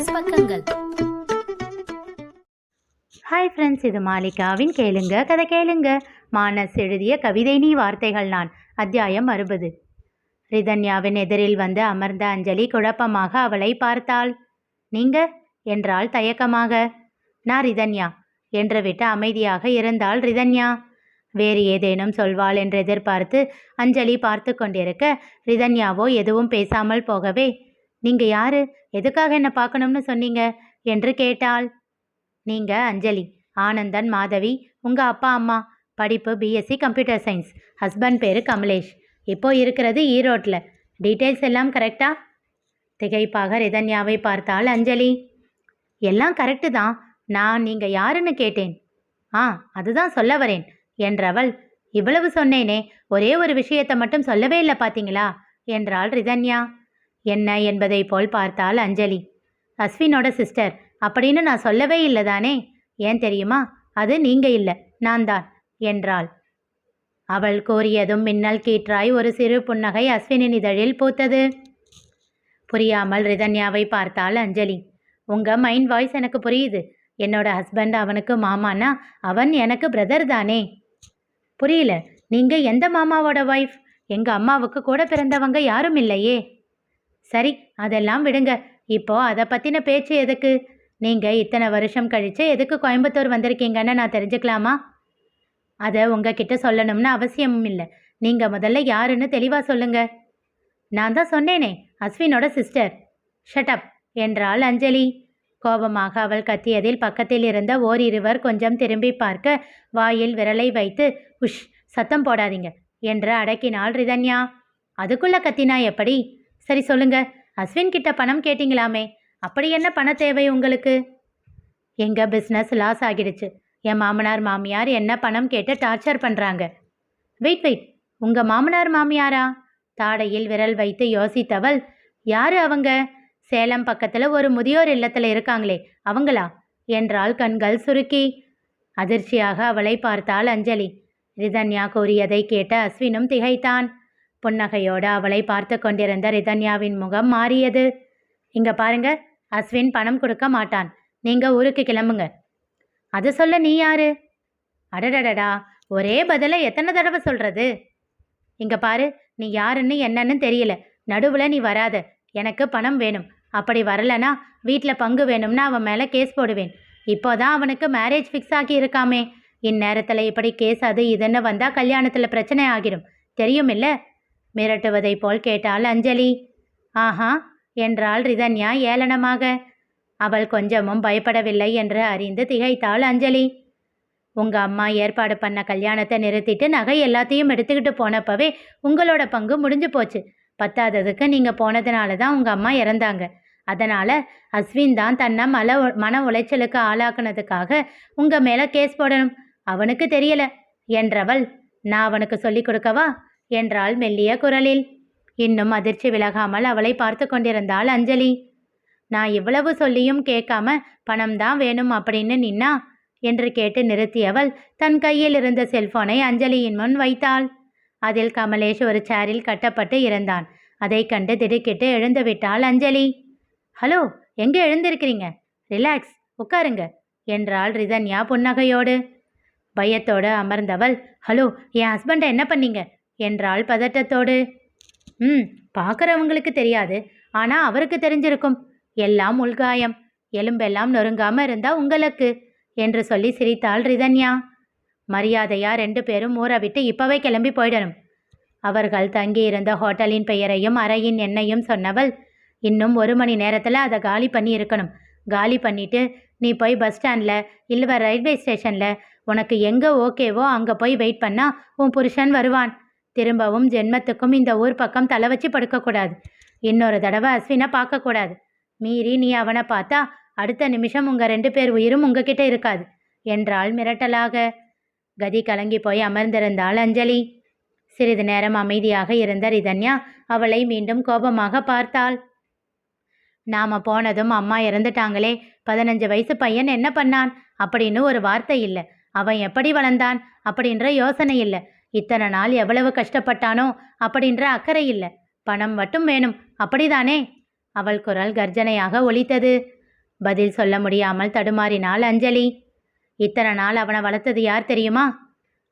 Minus பக்கங்கள். Hi friends, இது மாலிகாவின் கேளுங்க கதை கேளுங்க. மானஸ் எழுதிய கவிதை நீ வார்த்தைகள் நான். அத்தியாயம் 60. ரிதன்யாவின் எதிரில் வந்து அமர்ந்த அஞ்சலி குழப்பமாக அவளை பார்த்தாள். நீங்க என்றாள் தயக்கமாக. நான் ரிதன்யா என்று விட்டு அமைதியாக இருந்தாள் ரிதன்யா. வேறு ஏதேனும் சொல்வாள் என்று எதிர்பார்த்து அஞ்சலி பார்த்து கொண்டிருக்க, ரிதன்யாவோ எதுவும் பேசாமல் போகவே, நீங்க யாரு, எதுக்காக என்ன பார்க்கணும்னு சொன்னீங்க என்று கேட்டாள். நீங்க அஞ்சலி, ஆனந்தன் மாதவி உங்க அப்பா அம்மா. படிப்பு பிஎஸ்சி கம்ப்யூட்டர் சயின்ஸ். ஹஸ்பண்ட் பேரு கமலேஷ். இப்போ இருக்கிறது ஈரோட்டில். டீட்டெயில்ஸ் எல்லாம் கரெக்டா? திகைப்பாக ரிதன்யாவை பார்த்தாள் அஞ்சலி. எல்லாம் கரெக்டு தான். நான் நீங்க யாருன்னு கேட்டேன். அதுதான் சொல்ல வரேன் என்றவள். இவ்வளவு சொன்னேனே, ஒரே ஒரு விஷயத்தை மட்டும் சொல்லவே இல்லை பார்த்தீங்களா என்றாள் ரிதன்யா. என்ன என்பதை போல் பார்த்தாள் அஞ்சலி. அஸ்வினோட சிஸ்டர் அப்படின்னு நான் சொல்லவே இல்லை தானே. ஏன் தெரியுமா? அது நீங்க இல்லை, நான் தான் என்றாள். அவள் கூறியதும் மின்னல் கீற்றாய் ஒரு சிறு புன்னகை அஸ்வினின் இதழில் பூத்தது. புரியாமல் ரிதன்யாவை பார்த்தாள் அஞ்சலி. உங்க மைண்ட் வாய்ஸ் எனக்கு புரியுது. என்னோட ஹஸ்பண்ட் அவனுக்கு மாமானா அவன் எனக்கு பிரதர் தானே. புரியல, நீங்க எந்த மாமாவோட ஒய்ஃப்? எங்க அம்மாவுக்கு கூட பிறந்தவங்க யாரும் இல்லையே. சரி, அதெல்லாம் விடுங்க. இப்போ அதை பத்தின பேச்சு எதுக்கு? நீங்க இத்தனை வருஷம் கழிச்சு எதுக்கு கோயம்புத்தூர் வந்திருக்கீங்கன்னு நான் தெரிஞ்சுக்கலாமா? அதை உங்ககிட்ட சொல்லணும்னு அவசியமும் இல்லை. நீங்க முதல்ல யாருன்னு தெளிவா சொல்லுங்க. நான் தான் சொன்னேனே, அஸ்வினோட சிஸ்டர். ஷட்டப் என்றாள் அஞ்சலி. கோபமாக அவள் கத்தியதில் பக்கத்தில் இருந்த ஓரிருவர் கொஞ்சம் திரும்பி பார்க்க வாயில் விரலை வைத்து உஷ், சத்தம் போடாதீங்க என்று அடக்கினாள் ரிதன்யா. அதுக்குள்ள கத்தினா எப்படி? சரி சொல்லுங்க, அஸ்வின் கிட்ட பணம் கேட்டீங்களாமே, அப்படி என்ன பண தேவை உங்களுக்கு? எங்க பிஸ்னஸ் லாஸ் ஆகிடுச்சு. என் மாமனார் மாமியார் என்ன பணம் கேட்டு டார்ச்சர் பண்ணுறாங்க. வெயிட், உங்க மாமனார் மாமியாரா? தாடையில் விரல் வைத்து யோசித்தவள். யாரு அவங்க? சேலம் பக்கத்தில் ஒரு முதியோர் இல்லத்தில் இருக்காங்களே, அவங்களா என்றாள் கண்கள் சுருக்கி. அதிர்ச்சியாக அவளை பார்த்தாள் அஞ்சலி. ரிதன்யா கூறியதை கேட்ட அஸ்வினும் திகைத்தான். புன்னகையோடு அவளை பார்த்து கொண்டிருந்த ரிதன்யாவின் முகம் மாறியது. இங்க பாருங்க, அஸ்வின் பணம் கொடுக்க மாட்டான். நீங்க ஊருக்கு கிளம்புங்க. அது சொல்ல நீ யாரு? அடடடடா, ஒரே பதில எத்தனை தடவை சொல்றது? இங்க பாரு, நீ யாருன்னு என்னன்னு தெரியல. நடுவில் நீ வராத. எனக்கு பணம் வேணும். அப்படி வரலனா வீட்டில் பங்கு வேணும்னா அவன் மேலே கேஸ் போடுவேன். இப்போதான் அவனுக்கு மேரேஜ் ஃபிக்ஸ் ஆகி இருக்காமே. இந்நேரத்தில் இப்படி கேஸ் அது இதுன்னு வந்தால் கல்யாணத்தில் பிரச்சனை ஆகிடும், தெரியும் இல்லை? மிரட்டுவதை போல் கேட்டாள் அஞ்சலி. ஆஹா என்றாள் ரிதன்யா ஏளனமாக. அவள் கொஞ்சமும் பயப்படவில்லை என்று அறிந்து திகைத்தாள் அஞ்சலி. உங்க அம்மா ஏற்பாடு பண்ண கல்யாணத்தை நிறுத்திட்டு நகை எல்லாத்தையும் எடுத்துக்கிட்டு போனப்பவே உங்களோட பங்கு முடிஞ்சு போச்சு. பத்தாததுக்கு நீங்க போனதுனால தான் உங்க அம்மா இறந்தாங்க. அதனால அஸ்வின் தான் தன்னை மன உளைச்சலுக்கு ஆளாக்குனதுக்காக உங்க மேல கேஸ் போடணும். அவனுக்கு தெரியல என்றவள். நான் அவனுக்கு சொல்லி கொடுக்கவா என்றாள் மெல்லிய குரலில். இன்னும் அதிர்ச்சி விலகாமல் அவளை பார்த்து கொண்டிருந்தாள் அஞ்சலி. நான் இவ்வளவு சொல்லியும் கேட்காம பணம் தான் வேணும் அப்படின்னு நின்னா என்று கேட்டு நிறுத்தியவள் தன் கையில் இருந்த செல்போனை அஞ்சலியின் முன் வைத்தாள். அதில் கமலேஷ் ஒரு சேரில் கட்டப்பட்டு இருந்தான். அதை கண்டு திடுக்கிட்டு எழுந்து விட்டாள் அஞ்சலி. ஹலோ, எங்கே எழுந்திருக்கிறீங்க? ரிலாக்ஸ், உட்காருங்க என்றாள் ரிதன்யா புன்னகையோடு. பயத்தோடு அமர்ந்தவள், ஹலோ, என் ஹஸ்பண்டை என்ன பண்ணீங்க என்றாள் பதட்டத்தோடு. பார்க்குறவங்களுக்கு தெரியாது, ஆனால் அவருக்கு தெரிஞ்சிருக்கும். எல்லாம் உள்காயம், எலும்பெல்லாம் நொறுங்காமல் இருந்தா உங்களுக்கு என்று சொல்லி சிரித்தாள் ரிதன்யா. மரியாதையா 2 பேரும் ஊரை விட்டு இப்போவே கிளம்பி போயிடணும். அவர்கள் தங்கியிருந்த ஹோட்டலின் பெயரையும் அறையின் எண்ணையும் சொன்னவள். இன்னும் 1 மணி நேரத்தில் அதை காலி பண்ணி இருக்கணும். காலி பண்ணிட்டு நீ போய் பஸ் ஸ்டாண்டில் இல்லை ரயில்வே ஸ்டேஷனில் உனக்கு எங்கே ஓகேவோ அங்கே போய் வெயிட் பண்ணா உன் புருஷன் வருவான். திரும்பவும் ஜென்மத்துக்கும் இந்த ஊர் பக்கம் தலை வச்சு படுக்கக்கூடாது. இன்னொரு தடவை அஸ்வினை பார்க்கக்கூடாது. மீறி நீ அவனை பார்த்தா அடுத்த நிமிஷம் உங்கள் 2 பேர் உயிரும் உங்ககிட்ட இருக்காது என்றாள் மிரட்டலாக. கதி கலங்கி போய் அமர்ந்திருந்தாள் அஞ்சலி. சிறிது நேரம் அமைதியாக இருந்த ரிதன்யா அவளை மீண்டும் கோபமாக பார்த்தாள். நாம போனதும் அம்மா இறந்துட்டாங்களே, 15 வயசு பையன் என்ன பண்ணான் அப்படின்னு ஒரு வார்த்தை இல்லை. அவன் எப்படி வளர்ந்தான் அப்படின்ற யோசனை இல்லை. இத்தனை நாள் எவ்வளவு கஷ்டப்பட்டானோ அப்படின்ற அக்கறை இல்லை. பணம் மட்டும் வேணும், அப்படிதானே? அவள் குரல் கர்ஜனையாக ஒலித்தது. பதில் சொல்ல முடியாமல் தடுமாறினாள் அஞ்சலி. இத்தனை நாள் அவனை வளர்த்தது யார் தெரியுமா?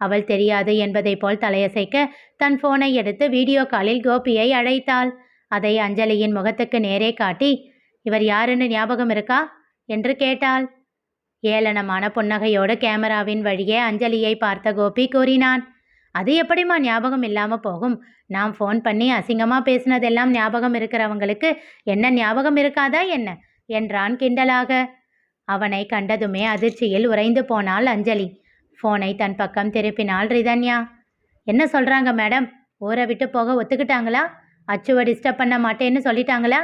அவள் தெரியாது என்பதை போல் தலையசைக்க தன் போனை எடுத்து வீடியோ காலில் கோபியை அழைத்தாள். அதை அஞ்சலியின் முகத்துக்கு நேரே காட்டி, இவர் யாருன்னு ஞாபகம் இருக்கா என்று கேட்டாள். ஏளனமான புன்னகையோடு கேமராவின் வழியே அஞ்சலியை பார்த்த கோபி கூறினான், அது எப்படிம்மா ஞாபகம் இல்லாமல் போகும்? நான் ஃபோன் பண்ணி அசிங்கமாக பேசினதெல்லாம் ஞாபகம் இருக்கிறவங்களுக்கு என்ன ஞாபகம் இருக்காதா என்ன என்றான் கிண்டலாக. அவனை கண்டதுமே அதிர்ச்சியில் உறைந்து போனாள் அஞ்சலி. ஃபோனை தன் பக்கம் திருப்பினாள் ரிதன்யா. என்ன சொல்கிறாங்க மேடம்? ஊரை விட்டு போக ஒத்துக்கிட்டாங்களா? அச்சுவை டிஸ்டர்ப் பண்ண மாட்டேன்னு சொல்லிட்டாங்களா?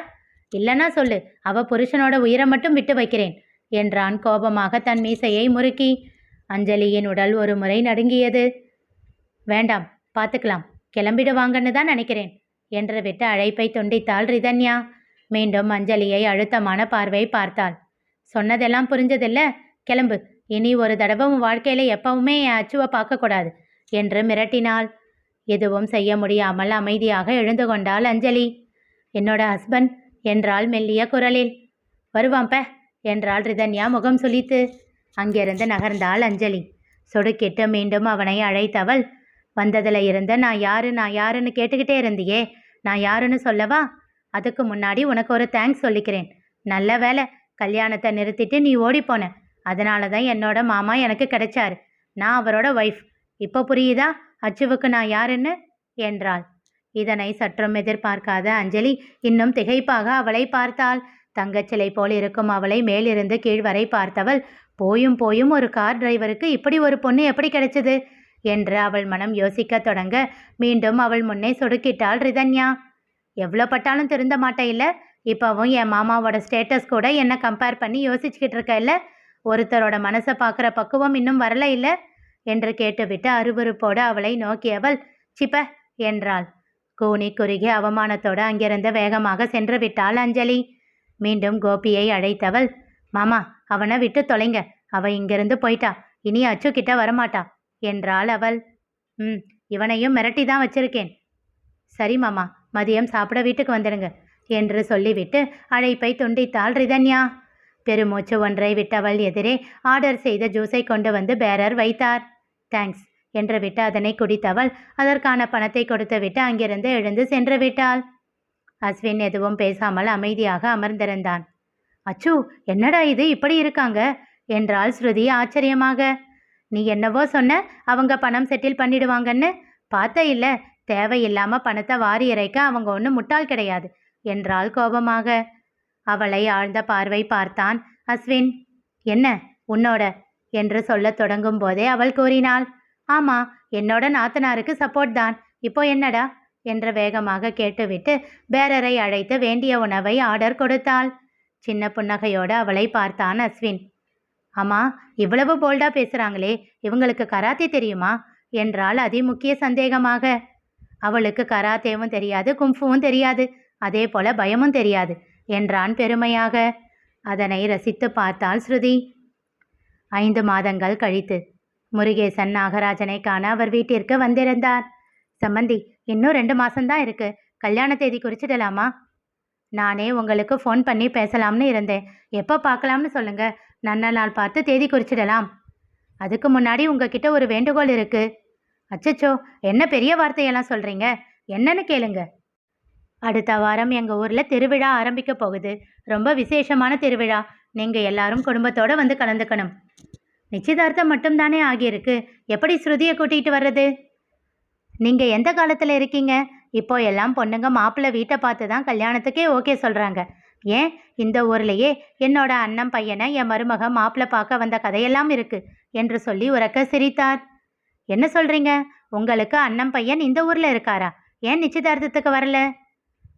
இல்லைன்னா சொல்லு, அவள் புருஷனோட உயிரை மட்டும் விட்டு வைக்கிறேன் என்றான் கோபமாக தன் மீசையை முறுக்கி. அஞ்சலியின் உடல் ஒரு முறை நடுங்கியது. வேண்டாம், பார்த்துக்கலாம், கிளம்பிடுவாங்கன்னு தான் நினைக்கிறேன் என்று விட்டு அழைப்பை துண்டித்தாள் ரிதன்யா. மீண்டும் அஞ்சலியை அழுத்தமான பார்வை பார்த்தாள். சொன்னதெல்லாம் புரிஞ்சதில்ல, கிளம்பு, இனி ஒரு தடவை உன் வாழ்க்கையில் எப்பவுமே என் அச்சுவை பார்க்கக்கூடாது என்று மிரட்டினாள். எதுவும் செய்ய முடியாமல் அமைதியாக எழுந்து கொண்டாள் அஞ்சலி. என்னோட ஹஸ்பண்ட் என்றாள் மெல்லிய குரலில். வருவாம்ப என்றாள் ரிதன்யா முகம் சுளித்து. அங்கிருந்து நகர்ந்தாள் அஞ்சலி. சொடுக்கிட்டு மீண்டும் அவனை அழைத்தவள், வந்ததில் இருந்து நான் யாருன்னு கேட்டுக்கிட்டே இருந்தியே, நான் யாருன்னு சொல்லவா? அதுக்கு முன்னாடி உனக்கு ஒரு தேங்க்ஸ் சொல்லிக்கிறேன். நல்ல வேலை, கல்யாணத்தை நிறுத்திட்டு நீ ஓடிப்போன. அதனால தான் என்னோட மாமா எனக்கு கிடைச்சாரு. நான் அவரோட ஒய்ஃப். இப்போ புரியுதா அச்சுவுக்கு நான் யாருன்னு என்றாள். இதனை சற்றும் எதிர்பார்க்காத அஞ்சலி இன்னும் திகைப்பாக அவளை பார்த்தாள். தங்கச்சிலை போல் இருக்கும் அவளை மேலிருந்து கீழ் வரை பார்த்தவள், போயும் போயும் ஒரு கார் டிரைவருக்கு இப்படி ஒரு பொண்ணு எப்படி கிடைச்சது என்று அவள் மனம் யோசிக்க தொடங்க மீண்டும் அவள் முன்னே சொடுக்கிட்டாள் ரிதன்யா. எவ்வளோ பட்டாலும் திருந்த மாட்டேன் இல்லை? இப்போவும் என் மாமாவோட ஸ்டேட்டஸ் கூட என்ன கம்பேர் பண்ணி யோசிச்சுக்கிட்டு இருக்க இல்லை? ஒருத்தரோட மனசை பார்க்குற பக்குவம் இன்னும் வரல இல்லை என்று கேட்டுவிட்டு அருவருப்போடு அவளை நோக்கியவள் சிப்ப என்றாள். கூனி குறுகி அவமானத்தோடு அங்கிருந்து வேகமாக சென்று விட்டாள் அஞ்சலி. மீண்டும் கோபியை அழைத்தவள், மாமா அவனை விட்டு தொலைங்க, அவ இங்கிருந்து போயிட்டா, இனி அச்சு கிட்ட வரமாட்டா என்றாள் அவள். இவனையும் மிரட்டி தான் வச்சிருக்கேன். சரி மாமா, மதியம் சாப்பிட வீட்டுக்கு வந்துடுங்க என்று சொல்லிவிட்டு அழைப்பை துண்டித்தாள் ரிதன்யா. பெருமூச்சு ஒன்றை விட்டவள் எதிரே ஆர்டர் செய்த ஜூஸை கொண்டு வந்து பேரர் வைத்தார். தேங்க்ஸ் என்று விட்டு அதனை குடித்தவள் அதற்கான பணத்தை கொடுத்து விட்டு அங்கிருந்து எழுந்து சென்று விட்டாள். அஸ்வின் எதுவும் பேசாமல் அமைதியாக அமர்ந்திருந்தான். அச்சு, என்னடா இது இப்படி இருக்காங்க என்றாள் ஸ்ருதி ஆச்சரியமாக. நீ என்னவோ சொன்ன, அவங்க பணம் செட்டில் பண்ணிடுவாங்கன்னு. பார்த்த இல்லை, தேவையில்லாம பணத்தை வாரி இறைக்க அவங்க ஒன்றும் முட்டாள் கிடையாது என்றாள் கோபமாக. அவளை ஆழ்ந்த பார்வை பார்த்தான் அஸ்வின். என்ன உன்னோட என்று சொல்லத் தொடங்கும் போதே அவள் கூறினாள், ஆமா, என்னோட நாத்தனாருக்கு சப்போர்ட் தான். இப்போ என்னடா என்று வேகமாக கேட்டுவிட்டு பேரரை அழைத்து வேண்டிய உணவை ஆர்டர் கொடுத்தாள். சின்ன புன்னகையோடு அவளை பார்த்தான் அஸ்வின். ஆமா, இவ்வளவு போல்டா பேசுறாங்களே, இவங்களுக்கு கராத்தே தெரியுமா என்றாள் அதிமுக்கிய சந்தேகமாக. அவளுக்கு கராத்தேவும் தெரியாது, கும்ஃபுவும் தெரியாது, அதே போல பயமும் தெரியாது என்றான் பெருமையாக. அதனை ரசித்து பார்த்தாள் ஸ்ருதி. 5 மாதங்கள் கழித்து முருகேசன் நாகராஜனை காண அவர் வீட்டிற்கு வந்திருந்தார். சம்மந்தி, இன்னும் 2 மாசம்தான் இருக்கு, கல்யாண தேதி குறிச்சிடலாமா? நானே உங்களுக்கு ஃபோன் பண்ணி பேசலாம்னு இருந்தேன். எப்போ பார்க்கலாம்னு சொல்லுங்க, நல்ல நாள் பார்த்து தேதி குறிச்சிடலாம். அதுக்கு முன்னாடி உங்ககிட்ட ஒரு வேண்டுகோள் இருக்கு. அச்சச்சோ, என்ன பெரிய வார்த்தையெல்லாம் சொல்றீங்க, என்னன்னு கேளுங்க. அடுத்த வாரம் எங்கள் ஊரில் திருவிழா ஆரம்பிக்க போகுது. ரொம்ப விசேஷமான திருவிழா. நீங்கள் எல்லாரும் குடும்பத்தோடு வந்து கலந்துக்கணும். நிச்சயதார்த்தம் மட்டும்தானே ஆகியிருக்கு, எப்படி ஸ்ருதியை கூட்டிகிட்டு வர்றது? நீங்கள் எந்த காலத்தில் இருக்கீங்க? இப்போ எல்லாம் பொண்ணுங்க மாப்பிள்ளை வீட்டை பார்த்து தான் கல்யாணத்துக்கே ஓகே சொல்கிறாங்க. ஏன், இந்த ஊர்லேயே என்னோட அண்ணன் பையனை என் மருமக மாப்பிள்ளை பார்க்க வந்த கதையெல்லாம் இருக்கு என்று சொல்லி உரக்க சிரித்தார். என்ன சொல்கிறீங்க? உங்களுக்கு அண்ணன் பையன் இந்த ஊரில் இருக்காரா? ஏன் நிச்சயதார்த்தத்துக்கு வரல?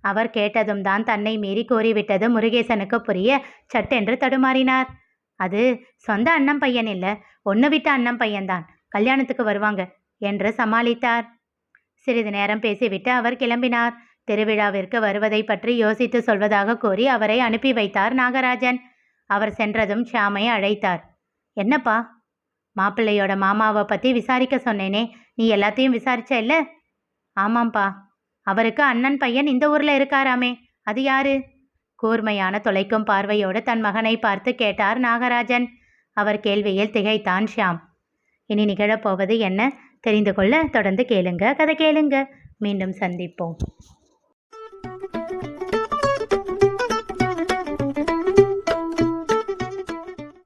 அவர் கேட்டதும் தான் தன்னை மீறி கூறிவிட்டது முருகேசனுக்கு புரிய சட்டென்று தடுமாறினார். அது சொந்த அண்ணன் பையன் இல்லை, ஒன்று விட்ட அண்ணன் பையன்தான், கல்யாணத்துக்கு வருவாங்க என்று சமாளித்தார். சிறிது நேரம் பேசிவிட்டு அவர் கிளம்பினார். திருவிழாவிற்கு வருவதை பற்றி யோசித்து சொல்வதாக கூறி அவரை அனுப்பி வைத்தார் நாகராஜன். அவர் சென்றதும் ஷியாமை அழைத்தார். என்னப்பா? மாப்பிள்ளையோட மாமாவை பற்றி விசாரிக்க சொன்னேனே, நீ எல்லாத்தையும் விசாரிச்ச இல்லை? ஆமாம்ப்பா, அவருக்கு அண்ணன் பையன் இந்த ஊரில் இருக்காராமே, அது யாரு? கூர்மையான தொலைக்கும் பார்வையோடு தன் மகனை பார்த்து கேட்டார் நாகராஜன். அவர் கேள்வியில் திகைத்தான் ஷியாம். இனி நிகழப்போவது என்ன தெரிந்து கொள்ள தொடர்ந்து கேளுங்க. கதை கேளுங்க. மீண்டும் சந்திப்போம்.